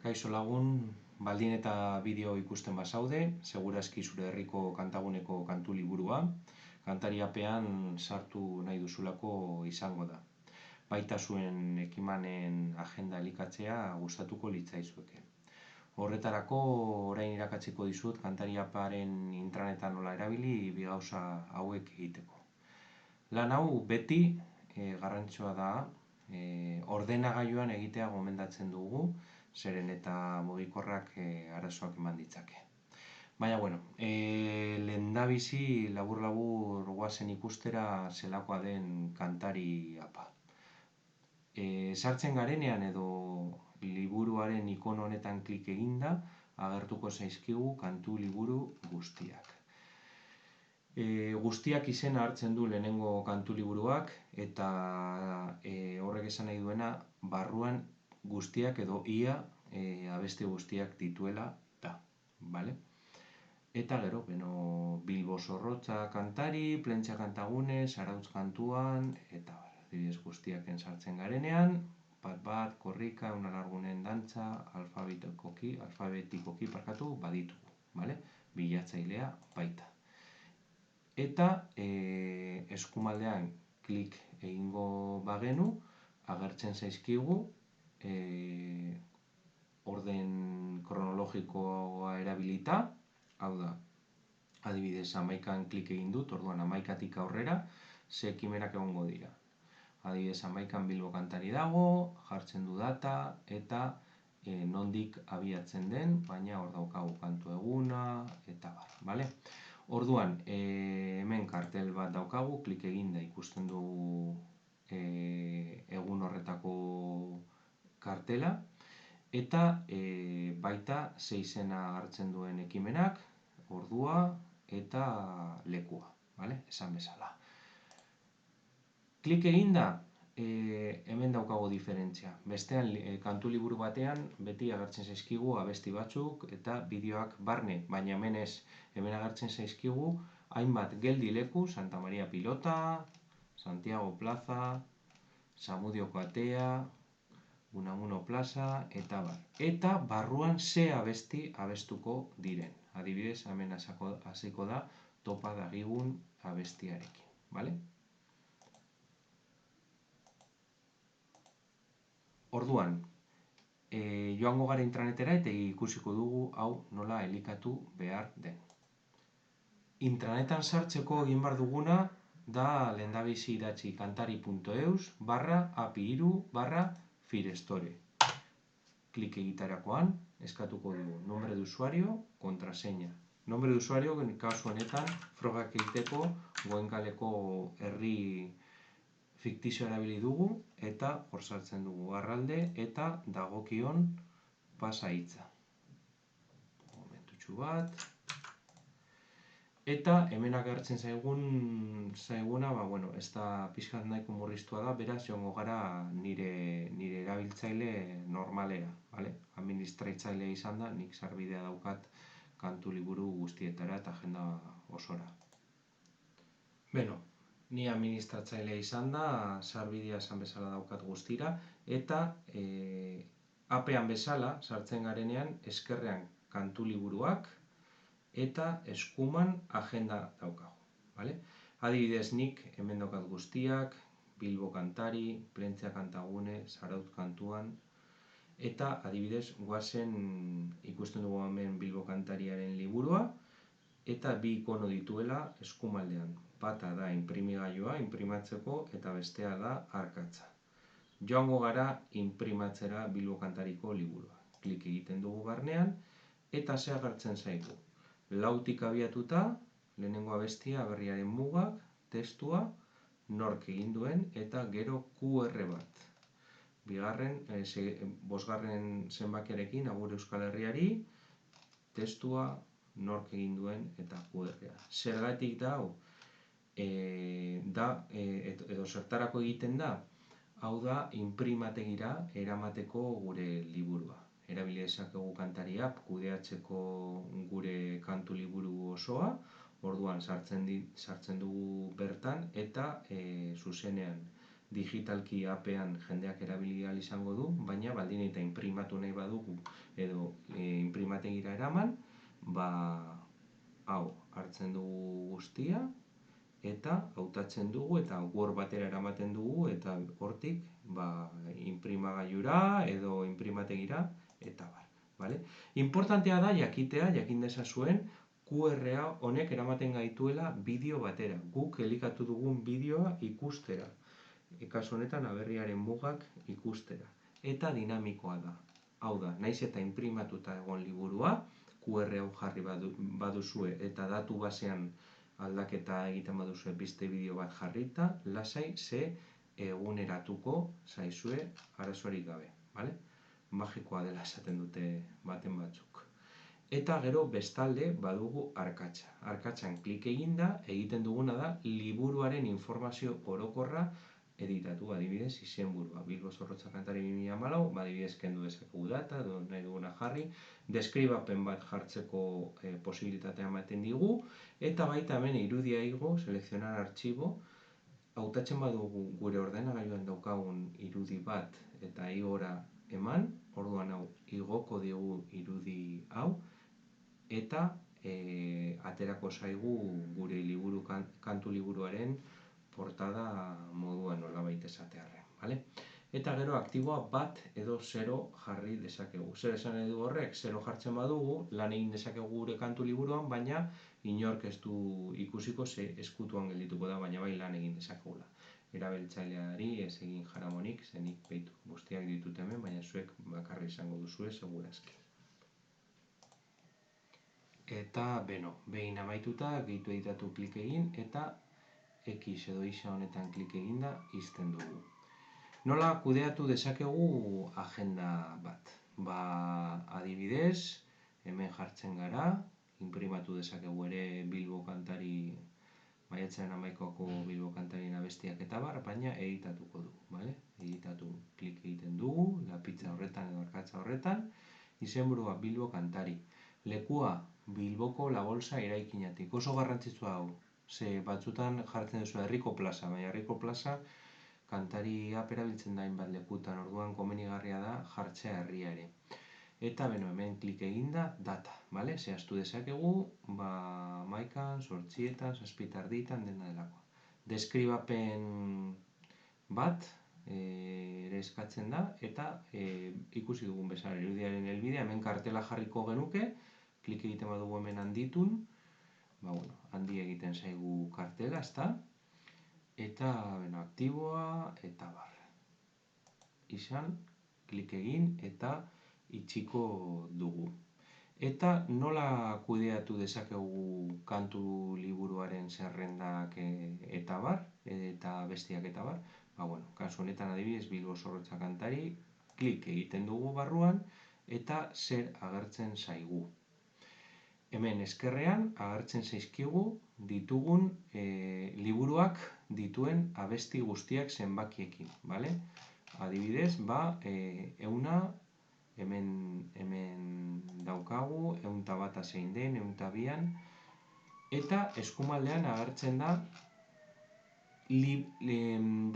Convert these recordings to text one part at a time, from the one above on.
Kaixo lagun, baldin eta bideo ikusten bazaude, segurazki zure herriko kantaguneko kantu liburua, kantariapean sartu nahi duzulako izango da. Baita zuen ekimanen agenda elikatzea gustatuko litzaizueke. Horretarako orain irakatsiko dizut kantariaparen intranetan nola erabili bi gauza hauek egiteko. Lan hau beti garrantzitsua da, ordenagailuan egitea gomendatzen dugu, zeren eta mugikorrak arazoak eman ditzake. Baina, lehendabizi labur-labur goazen ikustera zelakoa den kantari apa. Sartzen garenean edo liburuaren ikono honetan klik eginda, agertuko zaizkigu kantu liburu guztiak. Guztiak izena hartzen du lehenengo kantu liburuak eta horrek esan nahi duena barruan guztiak edo ia abesti guztiak dituela da, bale? Eta gero, Bilbo Zorrotza kantari, Plentzia kantagune, Zarautz kantuan, eta adibidez guztiak sartzen garenean, bat, korrika, unalargunen dantza, alfabetikoki baditugu, bale? Bilatzailea baita. Eta eskumaldean klik egingo bagenu, agertzen zaizkigu orden kronologikoa erabilita, hau da, adibidez 11an klik egin dut, orduan 11tik aurrera, ze ekimenak egongo dira. Adibidez 11an Bilbo kantari dago, jartzen du data, eta nondik abiatzen den, baina hor daukagu kantu eguna, eta bar, bale? Orduan, hemen kartel bat daukagu, klik eginda ikusten dugu egun horretako kartela, eta baita ze izena hartzen duen ekimenak, ordua eta lekua, bale? Esan bezala. Klik eginda, hemen daukagu diferentzia. Bestean, kantu liburu batean, beti agertzen zaizkigu abesti batzuk eta bideoak barne, baina hemen ez. Hemen agertzen zaizkigu hainbat geldi leku, Santa Maria Pilota, Santiago Plaza, Zamudioko atea, Unamuno Plaza, eta bar. Eta barruan ze abesti abestuko diren. Adibidez, hemen hasiko da Topa Dagigun abestiarekin, bale? Orduan, joango gara intranetera eta ikusiko dugu hau nola elikatu behar den. Intranetan sartzeko egin behar duguna da lehendabizi idatzi kantari.eus/api3/firestore. Klik egitarakoan, eskatuko dugu nombre de usuario, contraseña. Nombre de usuario, kasu honetan, frogak egiteko Goenkaleko herri fiktizio erabili dugu, eta hor sartzen dugu garralde eta dagokion pasahitza. Momentutxu bat. Eta hemen agertzen zaiguna, ez da pixkat nahiko murriztua da, beraz joango gara nire erabiltzaile normalera, bale? Administratzaile izan da, nik sarbidea daukat kantu liburu guztietara eta agenda osora. Ni administratzailea izan da, sarbidea esan bezala daukat guztira, eta apean bezala, sartzen garenean, eskerrean kantu liburuak, eta eskuman agenda daukagu, bale? Adibidez nik, hemen daukat guztiak, Bilbo kantari, Plentzia kantagune, Zarautz kantuan, eta adibidez, goazen ikusten dugu hemen Bilbo kantariaren liburua, eta bi ikono dituela eskumaldean. Bata da inprimigailua, inprimatzeko, eta bestea da arkatza. Joango gara inprimatzera Bilbo kantariko liburua. Klik egiten dugu barnean, eta ze agertzen zaigu. Lautik abiatuta, lehenengo abestia, aberriaren mugak, testua, nork egin duen, eta gero QR bat. Bosgarren zenbakiarekin, agur Euskal Herriari, testua, nork egin duen, eta QR-a. Zergatik da hau? Edo zertarako egiten da? Hau da, inprimategira eramateko gure liburua. Erabili dezakegu kantariak kudeatzeko gure kantu liburu osoa, orduan sartzen dugu bertan eta zuzenean digitalki apean jendeak erabili ahal izango du, baina baldin eta inprimatu nahi badugu edo inprimategira eraman, hau hartzen dugu guztia, eta hautatzen dugu eta Word batera eramaten dugu eta hortik inprimagailura edo inprimategira eta bar. Vale? Importantea da jakitea, jakin dezazuen, QR honek eramaten gaituela bideo batera. Guk elikatu dugun bideoa ikustera. Kasu honetan aberriaren mugak ikustera. Eta dinamikoa da. Hau da, naiz eta inprimatuta egon liburua, QR hau jarri baduzue eta datu basean aldaketa egiten baduzue beste bideo bat jarrita, lasai ze eguneratuko zaizue arazorik gabe. Vale? Magikoa dela esaten dute baten batzuk. Eta gero bestalde badugu arkatza. Arkatzan klik eginda, egiten duguna da liburuaren informazio orokorra editatu, adibidez, izenburua. Bilbo Zorrotza kantari 2014, adibidez kendu dezakegu data, edo nahi duguna jarri, deskribapen bat jartzeko posibilitatea ematen digu, eta baita hemen irudia igo, selekzionar artxibo, hautatzen badugu gure ordenagailuan daukagun irudi bat eta igora eman, orduan hau igoko digu irudi hau, eta aterako zaigu gure liburu kantu liburuaren portada moduan nolabait esatearren, vale? Eta gero aktiboa 1 edo 0 jarri dezakegu. Zer esan nahi du horrek? 0 jartzen badugu, lan egin dezakegu gure kantu liburuan, baina inork ez du ikusiko ze eskutuan geldituko da, baina bai lan egin dezakegula. Erabiltzaileari ez egin jaramonik, zenik beitu guztiak ditut hemen, baina zuek bakarri izango duzue segurazki. Eta, behin amaituta, gehitu editatu klik egin, eta X edo Y honetan klik eginda izten dugu. Nola kudeatu dezakegu agenda bat? Adibidez, hemen jartzen gara, inprimatu dezakegu ere Bilbo kantari, maiatzaren 11ko Bilbo kantarien abestiak eta bar, baina editatuko dugu, vale? Editatu klik egiten dugu, lapitza horretan edo arkatza horretan, izenburua Bilbo kantari. Lekua Bilboko La Bolsa eraikinatik. Oso garrantzitsua hau. Ze batzutan jartzen duzu herriko plaza, baina herriko plaza kantaria erabiltzen da hainbat lekutan, orduan komenigarria da jartzea herria ere. Eta hemen klik eginda data, vale? Zehaztu dezakegu, 11an, 8etan, 7:30 dena delakoa. Deskribapen bat ere eskatzen da, eta ikusi dugun bezala irudiaren helbidea, hemen kartela jarriko genuke, klik egiten badugu hemen handitun, handi egiten zaigu kartela, ezta? Eta aktiboa eta bar. Izan, klik egin eta itxiko dugu. Eta nola kudeatu dezakegu kantu liburuaren zerrendak eta bar, eta bestiak eta bar? Kasu honetan adibidez Bilbo Zorrotza kantari, klik egiten dugu barruan, eta zer agertzen zaigu. Hemen eskerrean agertzen zaizkigu ditugun liburuak dituen abesti guztiak zenbakiekin, bale? Adibidez, 100 hemen daukagu, 101 zein den, 102an, eta eskumaldean agertzen da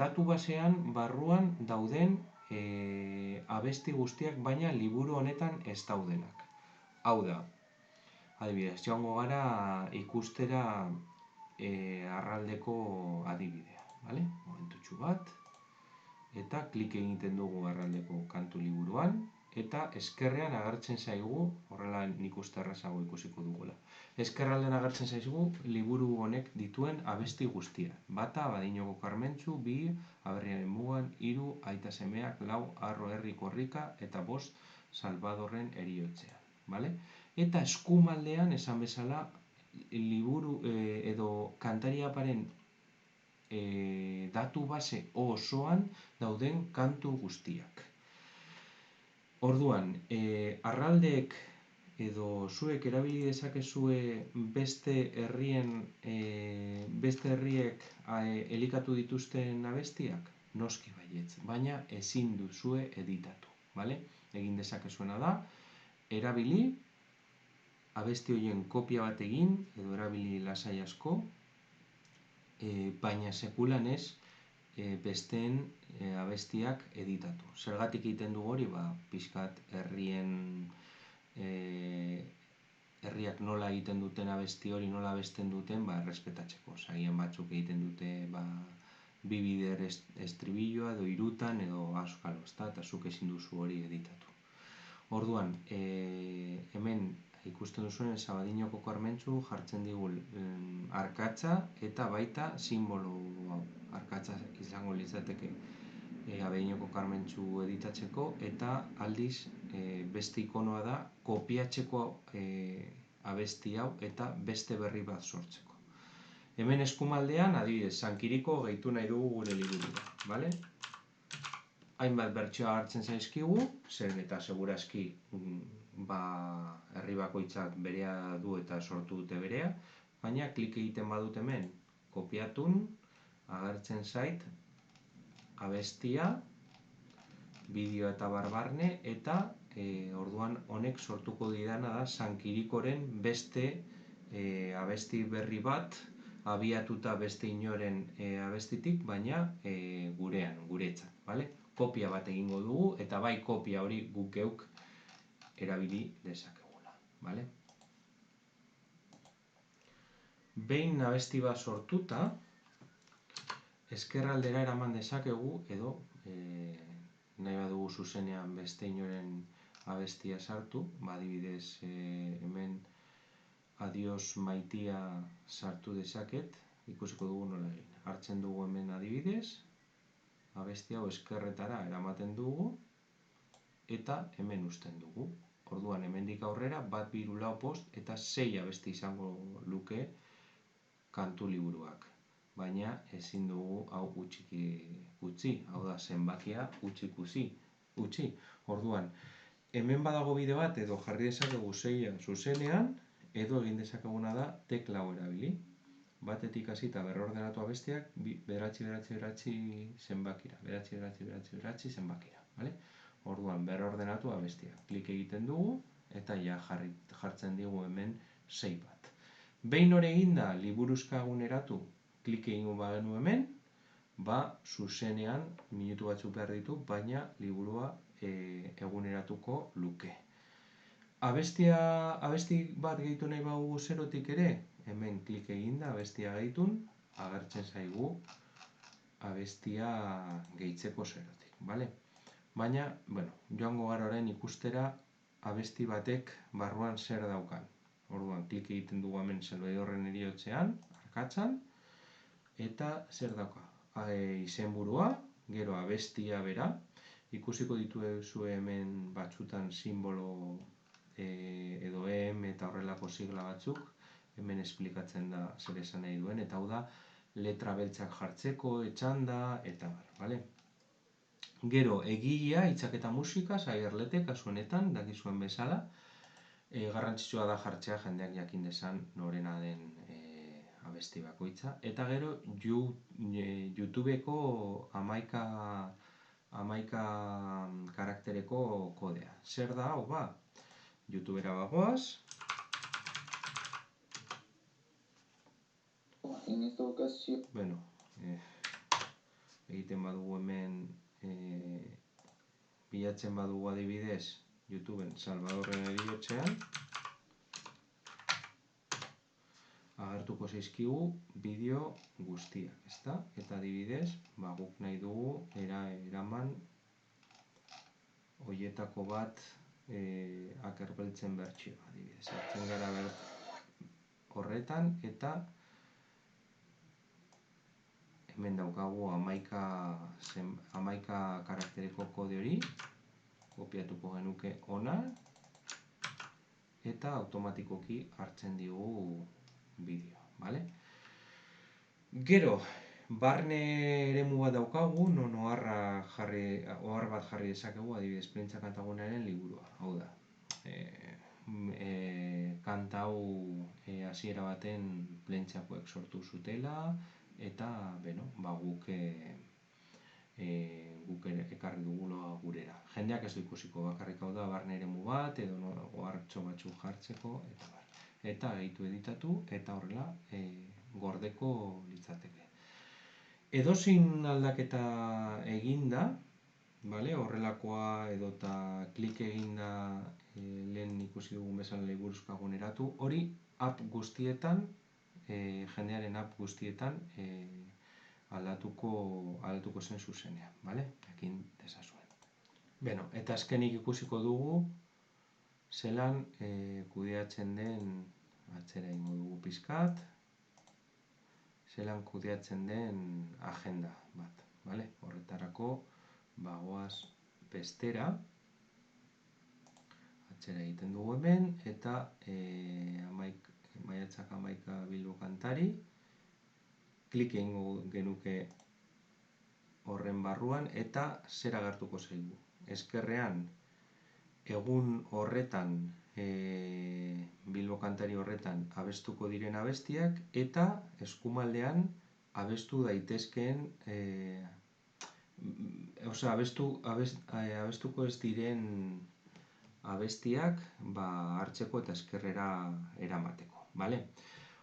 datu basean barruan dauden abesti guztiak, baina liburu honetan ez daudenak. Hau da, adibidez, joango gara ikustera Arraldeko adibidea, bale? Momentutxu bat, eta klik egiten dugu Arraldeko kantu liburuan, eta eskerrean agertzen zaigu, horrela nik uste errazago ikusiko dugula. Eskerraldean agertzen zaigu liburu honek dituen abesti guztia. 1 Badinoko Karmentxu, 2 Aberriaren mugan, 3 Aita semeak, 4 Arro herri korrika, eta 5 Salvadorren eriotzean, bale? Eta eskumaldean, esan bezala, liburu edo kantariaparen datu base osoan dauden kantu guztiak. Orduan, Arraldek edo zuek erabili dezakezue beste herriek elikatu dituzten abestiak? Noski baietz, baina ezin duzue editatu, bale? Egin dezakezuena da, erabili, abesti horien kopia bat egin, edo erabili lasai asko, baina sekulan ez besteen abestiak editatu. Zergatik egiten du hori, pixkat herriak nola egiten duten abesti hori, nola abesten duten, errespetatzeko. Agian batzuk egiten dute bi bider estribilloa edo hirutan edo auskalo, eta zuk ezin duzu hori editatu. Orduan, hemen ikusten duzuen Sabadinoko Karmentxu jartzen digu arkatza eta baita simbolo hau. Arkatza izango litzateke Abedinoko Karmentxu editatzeko eta aldiz beste ikonoa da kopiatzeko abesti hau eta beste berri bat sortzeko. Hemen eskumaldean, adibidez, Sankiriko gehitu nahi dugu gure liburua, bale? Hainbat bertsioa hartzen zaizkigu, zen eta segurazki herri bakoitzak berea du eta sortu dute berea, baina klik egiten badut hemen kopiatun, agertzen zait abestia, bideo eta barbarne, eta orduan honek sortuko didana da Sankirikoren beste abesti berri bat, abiatuta beste inoren abestitik, baina gurean, guretzat, bale? Kopia bat egingo dugu, eta bai kopia hori guk geuk erabili dezakegula, bale? Behin abesti bat sortuta, ezkerraldera eraman dezakegu, edo nahi badugu zuzenean beste inoren abestia sartu, adibidez hemen Adios Maitia sartu dezaket, ikusiko dugu nola egin. Hartzen dugu hemen adibidez, abesti hau ezkerretara eramaten dugu, eta hemen uzten dugu. Orduan, hemendik aurrera, 1, 2, 3, 4, 5 eta 6 abesti izango luke kantu liburuak. Baina ezin dugu hau utzi, hau da zenbakia utzi. Orduan, hemen badago bide bat edo jarri dezakegu 6 zuzenean, edo egin dezakeguna da tekla hau erabili. Batetik hasita berrordenatu abestiak 999 zenbakira, 999 zenbakira, bale? Orduan, berrordenatu abestiak. Klik egiten dugu, eta jartzen digu hemen 6 bat. Behin hori eginda liburuzka eguneratu, klik egingo bagenu hemen, zuzenean minutu batzuk behar ditu, baina liburua eguneratuko luke. Abesti bat gehitu nahi badugu zerotik ere, hemen klik eginda abestia gehitun, agertzen zaigu abestia gehitzeko zerotik, bale? Baina, joango gara orain ikustera abesti batek barruan zer daukan. Orduan, klik egiten dugu hemen Salvadorren heriotzean, arkatzan, eta zer dauka? Izenburua, gero abestia bera, ikusiko dituzu hemen batzutan simbolo edo eta horrelako sigla batzuk, hemen esplikatzen da zer esan nahi duen, eta hau da letra beltzak jartzeko, etxanda, eta bale? Gero, egilea, hitzak eta musika, Xabier kasu honetan, dakizuen bezala, garrantzitsua da jartzea jendeak jakin dezan norena den abesti bakoitza. Eta gero, YouTubeko 11 karaktereko kodea. Zer da hau, YouTubera bagoaz. Egiten badugu hemen, bilatzen badugu adibidez, YouTubeen Salvadorren heriotzean, agertuko zaizkigu bideo guztiak, ezta? Eta adibidez, guk nahi dugu eraman horietako bat akerbeltzen bertsioa, adibidez. Hartzen gara horretan, eta hemen daukagu 11 karaktereko kode hori, kopiatuko genuke hona, eta automatikoki hartzen digu bideoa, bale? Gero, barne eremu bat daukagu, non ohar bat jarri dezakegu, adibidez, Plentsa kantagunaren liburua, hau da. Kanta hau hasiera baten Plentsakoek sortu zutela, eta guk ekarri dugula gurera. Jendeak ez du ikusiko, bakarrik hau da barne eremu bat, edo ohartxo batzuk jartzeko, eta gehitu editatu, eta horrela gordeko litzateke. Edozein aldaketa eginda, vale? Horrelakoa edota klik eginda lehen ikusi dugun bezala liburuzkoa eguneratu, hori app guztietan, jendearen app guztietan aldatuko zen zuzenean, vale? Jakin dezazuen. Beno, eta azkenik ikusiko dugu zelan kudeatzen den, atzera ingo dugu pizkat, zelan kudeatzen den agenda bat, vale? Horretarako bagoaz bestera, atzera egiten dugu hemen, eta maiatzak 11 Bilbo kantari, klik egingo genuke horren barruan, eta zer agertuko zaigu. Ezkerrean, egun horretan, Bilbo kantari horretan abestuko diren abestiak, eta eskumaldean abestu daitezkeen abestuko ez diren abestiak hartzeko eta eskerrera eramateko, bale?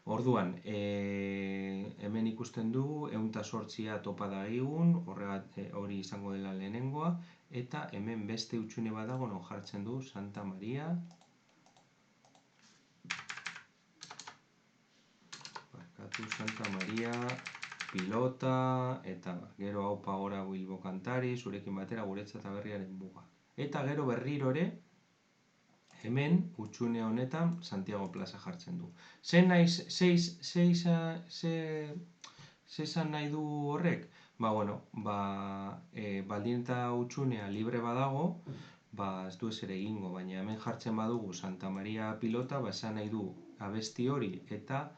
Orduan, hemen ikusten dugu 108 topa dagigun, hori izango dela lehenengoa, eta hemen beste utxune bat dago non jartzen du Santa Maria pilota, eta gero aupa gora Bilbo kantari, zurekin batera guretzat aberriaren muga. Eta gero berriro ere, hemen, utxune honetan, Santiago Plaza jartzen du. Ze esan nahi du horrek? Baldin eta utxunea libre badago, ez du ezer egingo, baina hemen jartzen badugu Santa Maria pilota, esan nahi du abesti hori eta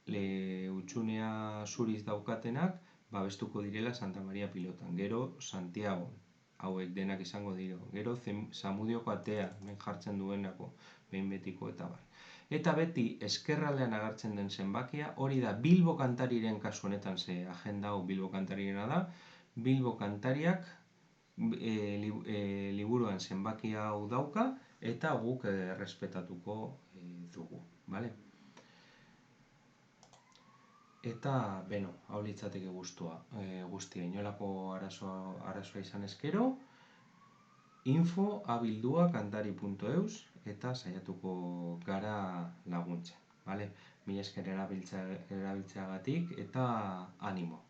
utxunea zuriz daukatenak, abestuko direla Santa Maria pilotan. Gero Santiago, hauek denak izango dira. Gero Zamudioko atea, hemen jartzen duenako, behin betiko eta bar. Eta beti eskerraldean agertzen den zenbakia, hori da Bilbo kantariren kasu honetan, ze agenda hau Bilbo kantarirena da, Bilbo kantariak liburuan zenbakia hau dauka, eta guk errespetatuko dugu, bale? Eta, beno, hau litzateke guztia, inolako arazoa izan ezkero, info@bilduakantari.eus eta saiatuko gara laguntzen, bale? Mila esker erabiltzeagatik eta animo!